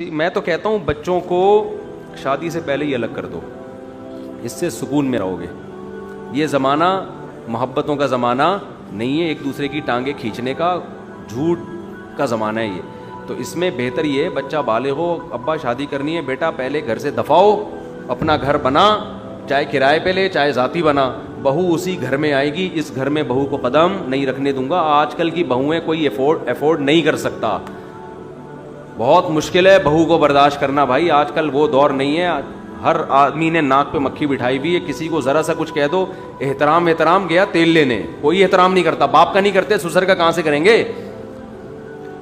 میں تو کہتا ہوں بچوں کو شادی سے پہلے ہی الگ کر دو, اس سے سکون میں رہو گے. یہ زمانہ محبتوں کا زمانہ نہیں ہے, ایک دوسرے کی ٹانگیں کھینچنے کا, جھوٹ کا زمانہ ہے یہ. تو اس میں بہتر یہ ہے بچہ بالغ ہو, ابا شادی کرنی ہے, بیٹا پہلے گھر سے دفع ہو, اپنا گھر بنا, چاہے کرائے پہ لے چاہے ذاتی بنا, بہو اسی گھر میں آئے گی, اس گھر میں بہو کو قدم نہیں رکھنے دوں گا. آج کل کی بہویں کوئی افورڈ نہیں کر سکتا, بہت مشکل ہے بہو کو برداشت کرنا بھائی. آج کل وہ دور نہیں ہے, ہر آدمی نے ناک پہ مکھی بٹھائی ہوئی ہے. کسی کو ذرا سا کچھ کہہ دو, احترام گیا تیل لینے, کوئی احترام نہیں کرتا. باپ کا نہیں کرتے, سسر کا کہاں سے کریں گے؟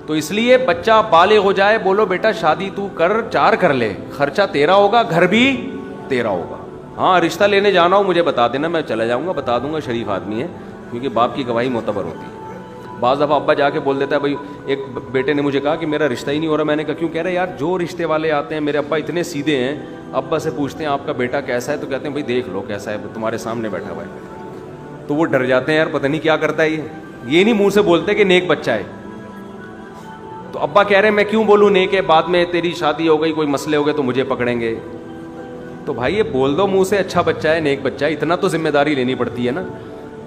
تو اس لیے بچہ بالغ ہو جائے, بولو بیٹا شادی تو کر, 4 کر لے, خرچہ تیرا ہوگا, گھر بھی تیرا ہوگا. ہاں رشتہ لینے جانا ہو مجھے بتا دینا, میں چلا جاؤں گا, بتا دوں گا شریف آدمی ہے, کیونکہ باپ کی گواہی معتبر ہوتی ہے. بعض دفعہ ابا جا کے بول دیتا ہے بھائی, ایک بیٹے نے مجھے کہا کہ میرا رشتہ ہی نہیں ہو رہا. میں نے کہا کیوں؟ کہہ رہے یار جو رشتے والے آتے ہیں, میرے ابا اتنے سیدھے ہیں, ابا سے پوچھتے ہیں آپ کا بیٹا کیسا ہے, تو کہتے ہیں بھائی دیکھ لو کیسا ہے, تمہارے سامنے بیٹھا ہوا ہے. تو وہ ڈر جاتے ہیں, یار پتہ نہیں کیا کرتا ہے یہ نہیں منہ سے بولتے کہ نیک بچہ ہے. تو ابا کہہ رہے ہیں میں کیوں بولوں نیک ہے, بعد میں تیری شادی ہو گئی, کوئی مسئلے ہو گئے تو مجھے پکڑیں گے. تو بھائی یہ بول دو منہ سے اچھا بچہ ہے, نیک بچہ ہے, اتنا تو ذمہ داری لینی پڑتی ہے نا.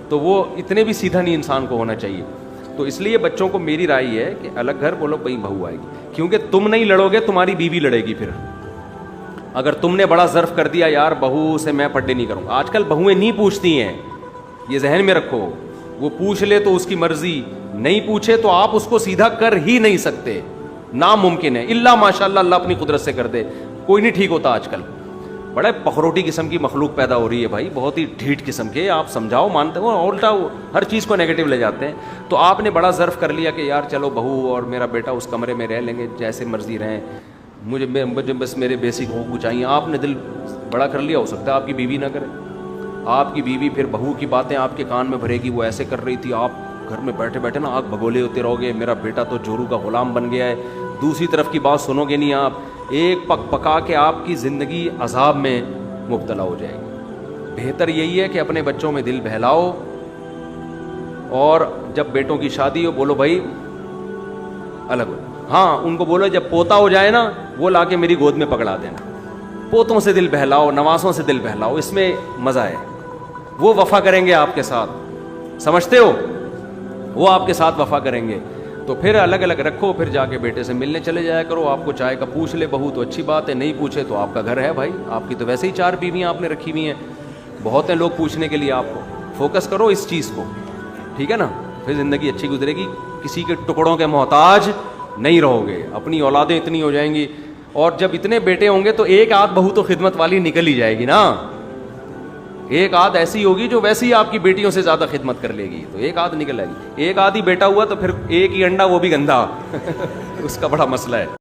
تو وہ اتنے بھی سیدھا نہیں انسان کو ہونا چاہیے. تو اس لیے بچوں کو میری رائے ہے کہ الگ گھر, بولو بھائی بہو آئے گی, کیونکہ تم نہیں لڑو گے تمہاری بیوی لڑے گی. پھر اگر تم نے بڑا ظرف کر دیا یار بہو سے میں پٹے نہیں کروں, آج کل بہویں نہیں پوچھتی ہیں, یہ ذہن میں رکھو. وہ پوچھ لے تو اس کی مرضی, نہیں پوچھے تو آپ اس کو سیدھا کر ہی نہیں سکتے, ناممکن ہے. اللہ ماشاء اللہ, اللہ اپنی قدرت سے کر دے, کوئی نہیں ٹھیک ہوتا. آج کل بڑے پخروٹی قسم کی مخلوق پیدا ہو رہی ہے بھائی, بہت ہی ڈھیٹ قسم کے. آپ سمجھاؤ مانتے ہو, الٹا ہر چیز کو نیگیٹو لے جاتے ہیں. تو آپ نے بڑا ظرف کر لیا کہ یار چلو بہو اور میرا بیٹا اس کمرے میں رہ لیں گے, جیسے مرضی رہیں, مجھے بس میرے بیسک حقوق چاہیے. آپ نے دل بڑا کر لیا, ہو سکتا ہے آپ کی بیوی نہ کرے. آپ کی بیوی پھر بہو کی باتیں آپ کے کان میں بھرے گی, وہ ایسے کر رہی تھی, آپ گھر میں بیٹھے بیٹھے نا آگ بھگولے ہوتے رہو گے, میرا بیٹا تو جورو کا غلام بن گیا ہے. دوسری طرف کی بات سنو گے نہیں آپ, ایک پک پکا کے آپ کی زندگی عذاب میں مبتلا ہو جائے گی. بہتر یہی ہے کہ اپنے بچوں میں دل بہلاؤ, اور جب بیٹوں کی شادی ہو بولو بھائی الگ ہو. ہاں ان کو بولو جب پوتا ہو جائے نا, وہ لا کے میری گود میں پکڑا دینا. پوتوں سے دل بہلاؤ, نواسوں سے دل بہلاؤ, اس میں مزہ ہے. وہ وفا کریں گے آپ کے ساتھ, سمجھتے ہو, وہ آپ کے ساتھ وفا کریں گے. تو پھر الگ الگ رکھو, پھر جا کے بیٹے سے ملنے چلے جایا کرو. آپ کو چائے کا پوچھ لے بہو تو اچھی بات ہے, نہیں پوچھے تو آپ کا گھر ہے بھائی. آپ کی تو ویسے ہی 4 بیویاں آپ نے رکھی ہوئی ہیں, بہت ہیں لوگ پوچھنے کے لیے. آپ کو فوکس کرو اس چیز کو, ٹھیک ہے نا, پھر زندگی اچھی گزرے گی. کسی کے ٹکڑوں کے محتاج نہیں رہو گے, اپنی اولادیں اتنی ہو جائیں گی. اور جب اتنے بیٹے ہوں گے تو ایک آدھ بہو تو خدمت والی نکل ہی جائے گی نا. ایک آدھ ایسی ہوگی جو ویسے ہی آپ کی بیٹیوں سے زیادہ خدمت کر لے گی, تو ایک آدھ نکل آئے گی. ایک آدھ ہی بیٹا ہوا تو پھر ایک ہی انڈا, وہ بھی گندا اس کا بڑا مسئلہ ہے.